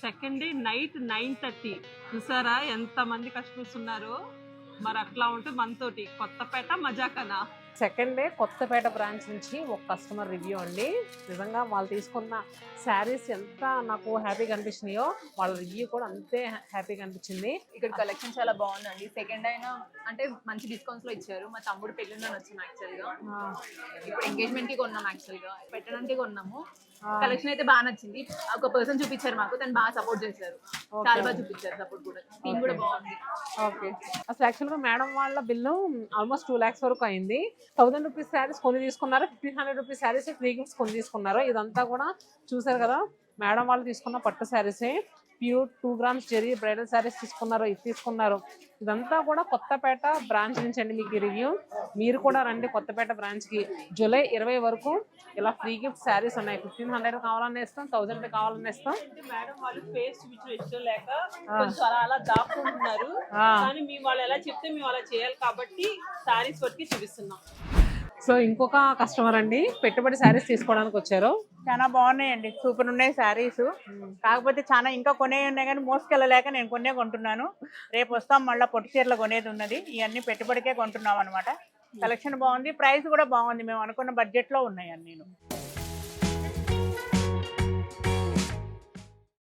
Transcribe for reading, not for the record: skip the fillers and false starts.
Second day night 9:30 చూసారా ఎంత మంది కస్టమర్స్ ఉన్నారో. మరి అట్లా ఉంటే మనతోటి కొత్తపేట మజాకనా. సెకండ్ డే కొత్తపేట బ్రాంచ్ నుంచి ఒక కస్టమర్ రివ్యూ అండి. నిజంగా వాళ్ళు తీసుకున్న శారీస్ ఎంత నాకు హ్యాపీగా అనిపించినాయో వాళ్ళ రివ్యూ కూడా అంతే హ్యాపీగా అనిపించింది. ఇక్కడ కలెక్షన్ చాలా బాగుందండి. సెకండ్ అయినా అంటే మంచి డిస్కౌంట్స్ లో ఇచ్చారు. మా తమ్ముడు పెళ్ళిందని వచ్చాము యాక్చువల్ గా. ఇప్పుడు ఎంగేజ్మెంట్ కి కొన్నాం, యాక్చువల్ గా పెట్టడానికి కొన్నాము. కలెక్షన్ అయితే బాగా నచ్చింది. ఒక పర్సన్ చూపించారు మాకు, తను బాగా సపోర్ట్ చేశారు, చాలా బాగా చూపించారు. సపోర్ట్ కూడా థీమ్ కూడా బాగుంది. ఓకే, అసలు యాక్చువల్గా మేడం వాళ్ళ బిల్లు ఆల్మోస్ట్ 2 lakhs వరకు అయింది. 1000 రూపీస్ శారీస్ కొని తీసుకున్నారు, 1500 రూపీస్ శారీస్ ఫ్రీ గిఫ్ట్స్ కొని తీసుకున్నారు. ఇదంతా కూడా చూసారు కదా, మేడం వాళ్ళు తీసుకున్న పట్టు శారీసే. Pure 2 grams zari bridal saris తీసుకున్నారు, ఇది తీసుకున్నారు. ఇదంతా కూడా కొత్తపేట బ్రాంచ్ నుంచి అండి మీకు రివ్యూ. మీరు కూడా రండి కొత్తపేట బ్రాంచ్కి. జూలై 20 వరకు ఇలా ఫ్రీ గిఫ్ట్ శారీస్ ఉన్నాయి. 1500 కావాలన్నా ఇస్తాం, 1000 కావాలన్నా ఇస్తాం. మేడం వాళ్ళు ఫేస్ చూపించడం ఇష్టం లేక కొంచెం అలా దాక్కుంటున్నారు. కానీ మేము వాళ్ళు ఎలా చెప్తే మేము అలా చేయాలి కాబట్టి శారీస్ వరకు చూపిస్తున్నాం. సో ఇంకొక కస్టమర్ అండి పెట్టుబడి శారీస్ తీసుకోవడానికి వచ్చారు. చాలా బాగున్నాయండి, సూపర్ ఉన్నాయి శారీస్. కాకపోతే చాలా ఇంకా కొనే ఉన్నాయి కానీ మోసుకెళ్ళలేక నేను కొన్నే కొంటున్నాను. రేపు వస్తాం మళ్ళీ పొట్టి చీరలు కొనేది ఉన్నది. ఇవన్నీ పెట్టుబడికే కొంటున్నాం అనమాట. కలెక్షన్ బాగుంది, ప్రైస్ కూడా బాగుంది. మేము అనుకున్న బడ్జెట్లో ఉన్నాయి అన్నీ.